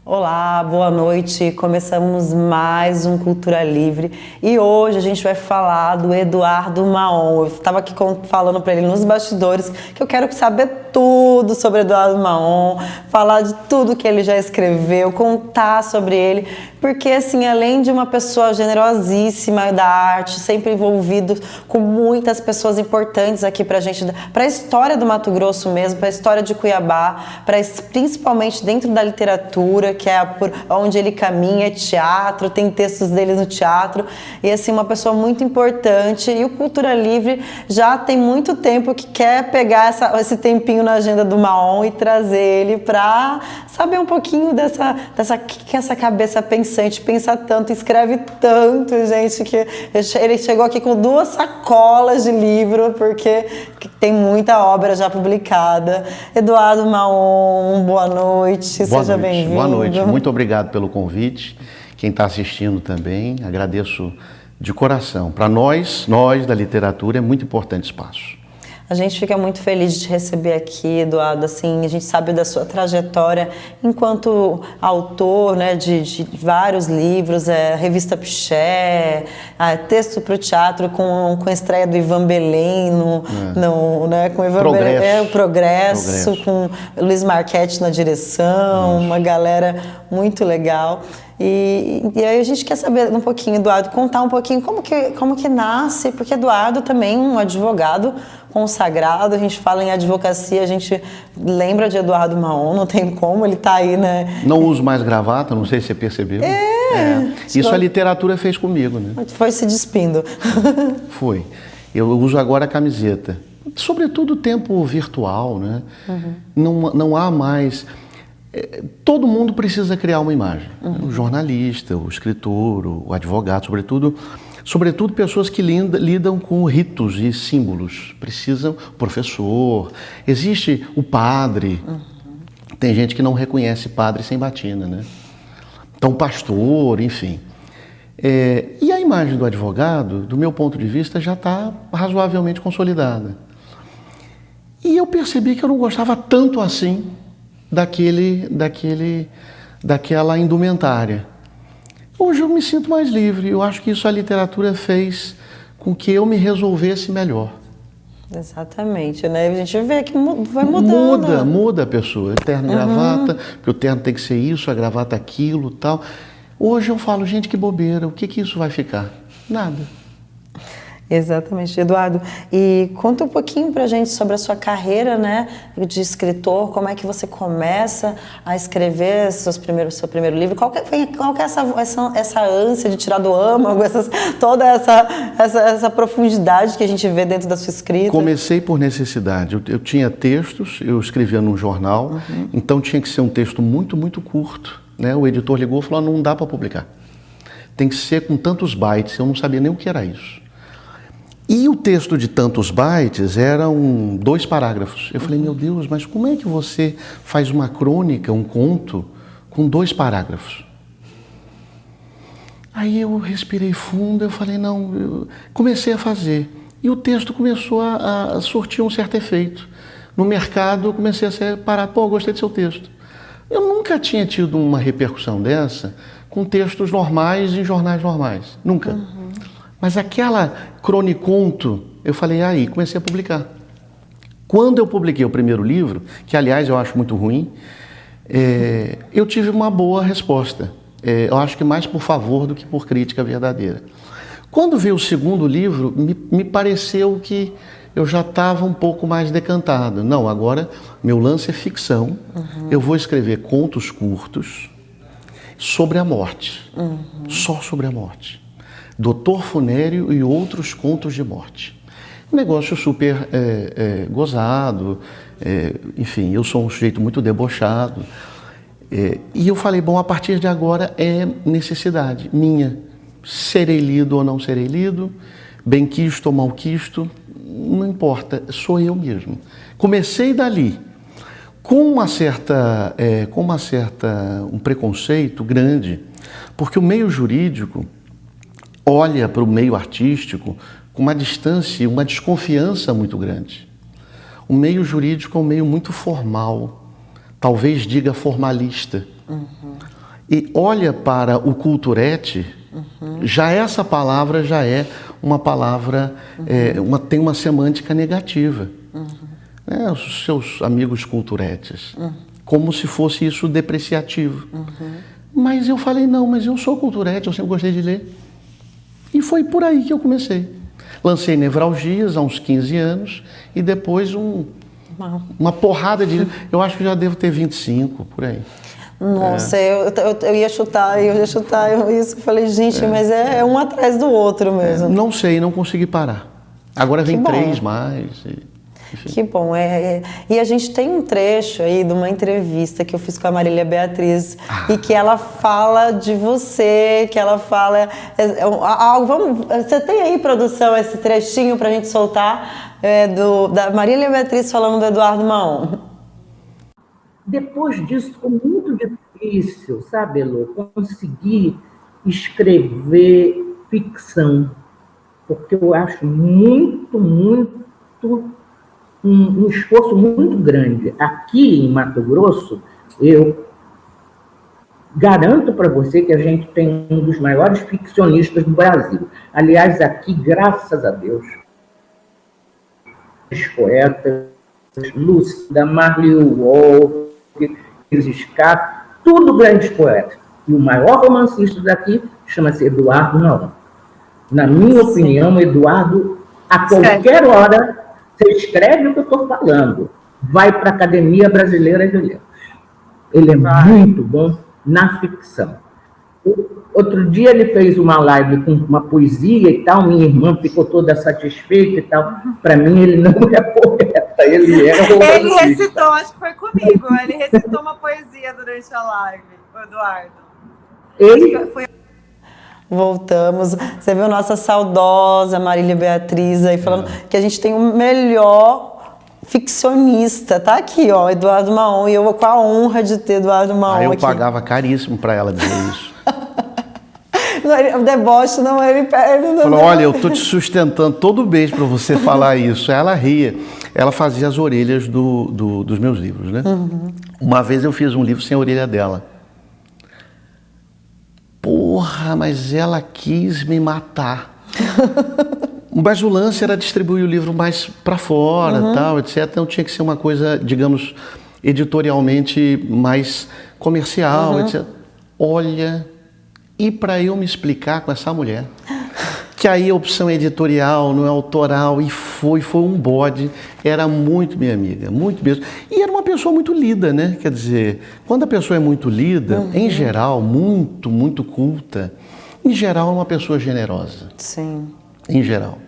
Olá, boa noite. Começamos mais um Cultura Livre e hoje a gente vai falar do Eduardo Maon. Eu estava aqui falando para ele nos bastidores que eu quero saber tudo sobre Eduardo Maon, falar de tudo que ele já escreveu, contar sobre ele, porque assim, além de uma pessoa generosíssima da arte, sempre envolvido com muitas pessoas importantes aqui pra gente, para a história do Mato Grosso mesmo, para a história de Cuiabá, principalmente dentro da literatura, que é por onde ele caminha, é teatro, tem textos dele no teatro, e assim, uma pessoa muito importante. E o Cultura Livre já tem muito tempo que quer pegar esse tempinho na agenda do Maon e trazer ele para saber um pouquinho que essa cabeça pensante pensa tanto, escreve tanto, gente, que ele chegou aqui com 2 sacolas de livro, porque tem muita obra já publicada. Eduardo Maon, boa noite, seja bem-vindo. Boa noite, muito obrigado pelo convite. Quem está assistindo também, agradeço de coração. Para nós da literatura, é muito importante espaço. A gente fica muito feliz de te receber aqui, Eduardo. Assim, a gente sabe da sua trajetória enquanto autor, né, de vários livros, Revista Piché, texto para o teatro com a estreia do Ivan Belém, com o Ivan Belém, o Progresso, com Luiz Marchetti na direção, uma galera muito legal. E aí a gente quer saber um pouquinho, Eduardo, contar um pouquinho como que nasce, porque Eduardo também é um advogado consagrado. A gente fala em advocacia, a gente lembra de Eduardo Maon, não tem como, ele tá aí, né? Não uso mais gravata, não sei se você percebeu. Isso a literatura fez comigo, né? Foi se despindo. Foi. Eu uso agora a camiseta. Sobretudo o tempo virtual, né? Não há mais... Todo mundo precisa criar uma imagem. O jornalista, o escritor, o advogado, sobretudo pessoas que lidam com ritos e símbolos. Precisam, professor, existe o padre. Tem gente que não reconhece padre sem batina, né? Então, pastor, enfim. E a imagem do advogado, do meu ponto de vista, já está razoavelmente consolidada. E eu percebi que eu não gostava tanto assim daquela indumentária. Hoje eu me sinto mais livre. Eu acho que isso a literatura fez com que eu me resolvesse melhor. Exatamente, né? A gente vê que vai mudando. Muda a pessoa. Terno e gravata, porque o terno tem que ser isso, a gravata aquilo, tal. Hoje eu falo, gente, que bobeira. O que isso vai ficar? Nada. Exatamente, Eduardo. E conta um pouquinho pra gente sobre a sua carreira, né, de escritor. Como é que você começa a escrever seu primeiro livro? Qual que é essa ânsia de tirar do âmago, toda essa profundidade que a gente vê dentro da sua escrita? Comecei por necessidade. Eu tinha textos, eu escrevia num jornal, então tinha que ser um texto muito, muito curto, né? O editor ligou e falou, não dá para publicar. Tem que ser com tantos bytes. Eu não sabia nem o que era isso. E o texto de tantos bytes eram 2 parágrafos. Eu falei, meu Deus, mas como é que você faz uma crônica, um conto, com 2 parágrafos? Aí eu respirei fundo, eu falei, não, eu comecei a fazer. E o texto começou a surtir um certo efeito. No mercado, eu comecei a ser parado, pô, gostei do seu texto. Eu nunca tinha tido uma repercussão dessa com textos normais em jornais normais, nunca. Mas aquela croniconto, eu falei, aí, comecei a publicar. Quando eu publiquei o primeiro livro, que aliás eu acho muito ruim, eu tive uma boa resposta. Eu acho que mais por favor do que por crítica verdadeira. Quando veio o segundo livro, me pareceu que eu já estava um pouco mais decantado. Não, agora meu lance é ficção. Eu vou escrever contos curtos sobre a morte. Só sobre a morte. Doutor Funério e outros contos de morte. Um negócio super gozado, enfim, eu sou um sujeito muito debochado. E eu falei, bom, a partir de agora é necessidade minha. Serei lido ou não serei lido, benquisto ou malquisto, não importa, sou eu mesmo. Comecei dali, com um preconceito grande, porque o meio jurídico olha para o meio artístico com uma distância e uma desconfiança muito grande. O meio jurídico é um meio muito formal, talvez diga formalista. e olha para o culturete, já essa palavra já é uma palavra, tem uma semântica negativa. Os seus amigos culturetes, como se fosse isso depreciativo. Mas eu falei, não, mas eu sou culturete, eu sempre gostei de ler. E foi por aí que eu comecei. Lancei Nevralgias há uns 15 anos e depois uma porrada de... Eu acho que já devo ter 25, por aí. Nossa, eu ia chutar isso. Eu falei, gente, mas é um atrás do outro mesmo. Não sei, não consegui parar. Agora vem 3 mais. Enfim. Que bom. E a gente tem um trecho aí de uma entrevista que eu fiz com a Marília Beatriz e que ela fala de você, que ela fala... você tem aí, produção, esse trechinho pra gente soltar da Marília Beatriz falando do Eduardo Maon? Depois disso, ficou muito difícil, sabe, Elô, conseguir escrever ficção, porque eu acho muito um esforço muito grande. Aqui em Mato Grosso, eu garanto para você que a gente tem um dos maiores ficcionistas do Brasil. Aliás, aqui, graças a Deus, os poetas, Lúcida, Marley Wolf, Scar, tudo grandes poetas. E o maior romancista daqui chama-se Eduardo Maon. Na minha opinião, Eduardo, a qualquer hora, você escreve o que eu estou falando, vai para a Academia Brasileira de Letras. Ele é muito bom na ficção. Outro dia ele fez uma live com uma poesia e tal, minha irmã ficou toda satisfeita e tal. Para mim, ele não é poeta, ele é romancista. Ele recitou, acho que foi comigo, ele recitou uma poesia durante a live, o Eduardo. Voltamos. Você viu nossa saudosa Marília Beatriz aí falando que a gente tem o melhor ficcionista. Tá aqui, ó, Eduardo Maon. E eu com a honra de ter Eduardo Maon eu aqui. Pagava caríssimo para ela dizer isso. O deboche não, ele falou, olha, eu tô te sustentando todo mês para você falar isso. Ela ria. Ela fazia as orelhas dos meus livros, né? Uma vez eu fiz um livro sem a orelha dela. Porra, mas ela quis me matar. Mas o lance era distribuir o livro mais para fora, tal, etc. Então tinha que ser uma coisa, digamos, editorialmente mais comercial, etc. Olha, e para eu me explicar com essa mulher, que aí a opção editorial, não é autoral, e foi um bode, era muito minha amiga, muito mesmo. E era uma pessoa muito lida, né? Quer dizer, quando a pessoa é muito lida, em geral, muito culta, em geral é uma pessoa generosa. Sim. Em geral.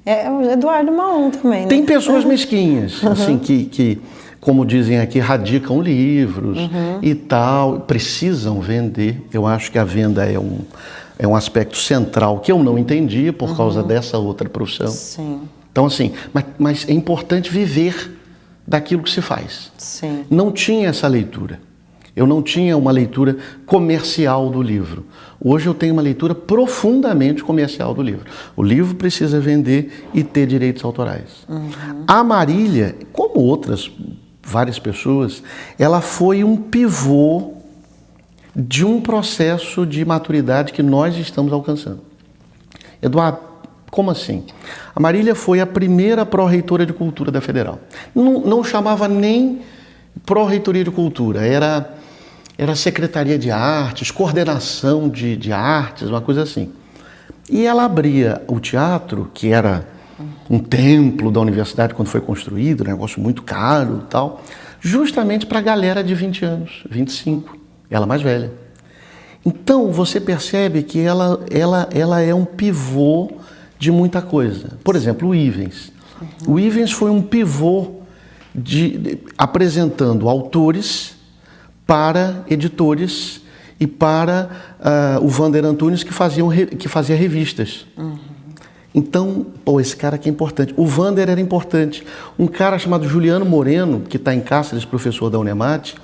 É o Eduardo Maon também, né? Tem pessoas mesquinhas, assim, que, como dizem aqui, radicam livros e tal, precisam vender. Eu acho que a venda é um aspecto central que eu não entendi por causa dessa outra profissão. Sim. Então, assim, mas é importante viver daquilo que se faz. Sim. Não tinha essa leitura. Eu não tinha uma leitura comercial do livro. Hoje eu tenho uma leitura profundamente comercial do livro. O livro precisa vender e ter direitos autorais. A Marília, como outras várias pessoas, ela foi um pivô de um processo de maturidade que nós estamos alcançando. Eduardo, como assim? A Marília foi a primeira pró-reitora de cultura da Federal. Não chamava nem pró-reitoria de cultura, era secretaria de artes, coordenação de artes, uma coisa assim. E ela abria o teatro, que era um templo da universidade quando foi construído, um negócio muito caro e tal, justamente para a galera de 20 anos, 25. Ela mais velha. Então, você percebe que ela é um pivô de muita coisa. Por exemplo, o Ivens. O Ivens foi um pivô apresentando autores para editores e para o Vander Antunes, que fazia revistas. Então, esse cara aqui é importante. O Vander era importante. Um cara chamado Juliano Moreno, que está em Cáceres, professor da Unemate,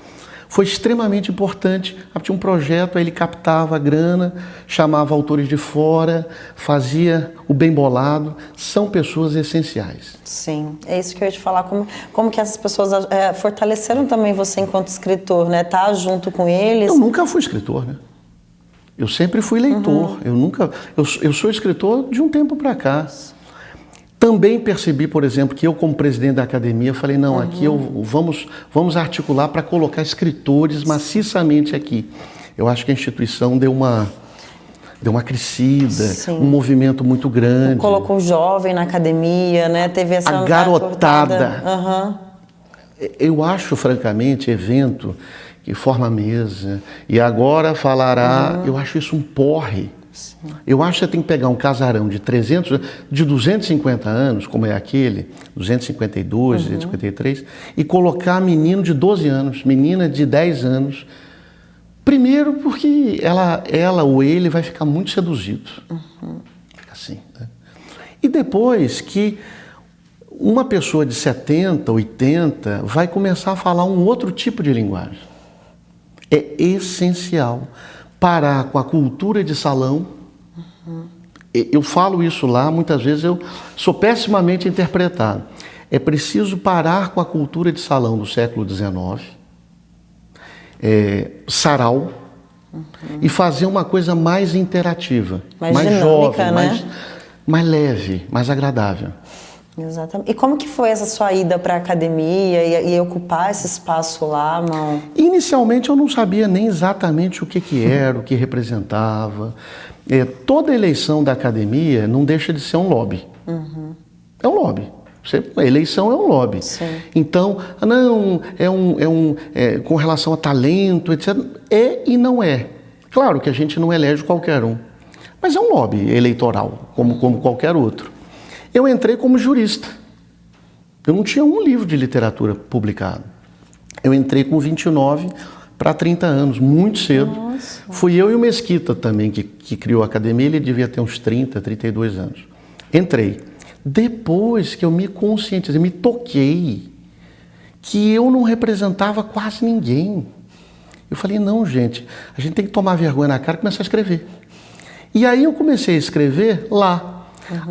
foi extremamente importante. Tinha um projeto, aí ele captava a grana, chamava autores de fora, fazia o bem bolado. São pessoas essenciais. Sim, é isso que eu ia te falar. Como que essas pessoas fortaleceram também você enquanto escritor, né? Tá junto com eles. Eu nunca fui escritor, né? Eu sempre fui leitor. Eu sou escritor de um tempo para cá. Também percebi, por exemplo, que eu, como presidente da academia, falei, não, aqui vamos articular para colocar escritores maciçamente aqui. Eu acho que a instituição deu uma crescida, Sim. um movimento muito grande. Colocou o jovem na academia, né? Teve essa A garotada. Uhum. Eu acho, francamente, evento que forma mesa e agora falará, eu acho isso um porre. Sim. Eu acho que você tem que pegar um casarão de 250 anos, como é aquele, 252, 253, e colocar menino de 12 anos, menina de 10 anos. Primeiro porque ela ou ele vai ficar muito seduzido. Fica assim, né? E depois que uma pessoa de 70, 80 vai começar a falar um outro tipo de linguagem. É essencial parar com a cultura de salão. Eu falo isso lá, muitas vezes eu sou pessimamente interpretado. É preciso parar com a cultura de salão do século XIX, sarau, e fazer uma coisa mais interativa, mais dinâmica, jovem, né? mais leve, mais agradável. Exatamente. E como que foi essa sua ida para a academia e ocupar esse espaço lá, Mão? Inicialmente eu não sabia nem exatamente o que era, o que representava. Toda eleição da academia não deixa de ser um lobby. É um lobby. A eleição é um lobby. Sim. Então, não, com relação a talento, etc. É e não é. Claro que a gente não elege qualquer um. Mas é um lobby eleitoral, como qualquer outro. Eu entrei como jurista. Eu não tinha um livro de literatura publicado. Eu entrei com 29 para 30 anos, muito cedo. Nossa. Fui eu e o Mesquita também, que criou a academia, ele devia ter uns 30, 32 anos. Entrei. Depois que eu me conscientizei, me toquei, que eu não representava quase ninguém. Eu falei, não, gente, a gente tem que tomar vergonha na cara e começar a escrever. E aí eu comecei a escrever lá.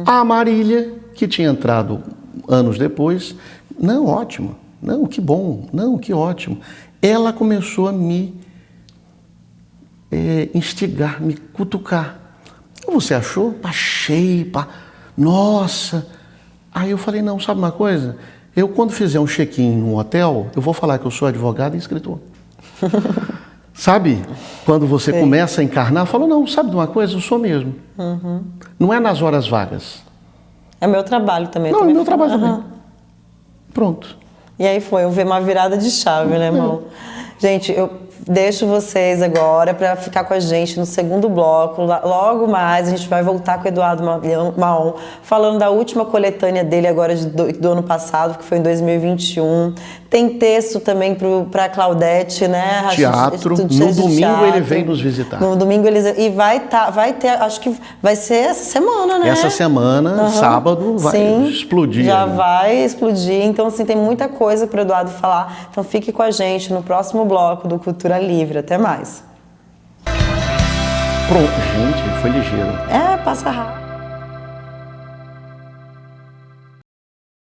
A Marília, que tinha entrado anos depois, não, ótimo, não, que bom, não, que ótimo. Ela começou a me instigar, me cutucar. Você achou? Achei, nossa. Aí eu falei, não, sabe uma coisa? Eu, quando fizer um check-in num hotel, eu vou falar que eu sou advogado e escritor. Sabe? Quando você começa a encarnar, falou, não, sabe de uma coisa? Eu sou mesmo. Não é nas horas vagas. É meu trabalho também. Não, é meu trabalho também. Pronto. E aí foi uma virada de chave, né, Mão? Gente, eu deixo vocês agora para ficar com a gente no segundo bloco. Logo mais a gente vai voltar com o Eduardo Maon, falando da última coletânea dele agora do ano passado, que foi em 2021. Tem texto também para a Claudete, né? Teatro. No domingo ele vem nos visitar. No domingo e vai ter, acho que vai ser essa semana, né? Essa semana, sábado, vai explodir. Já vai explodir. Então, assim, tem muita coisa para o Eduardo falar. Então, fique com a gente no próximo bloco do Cultura Livre. Até mais. Pronto, gente, foi ligeiro. Passa rápido.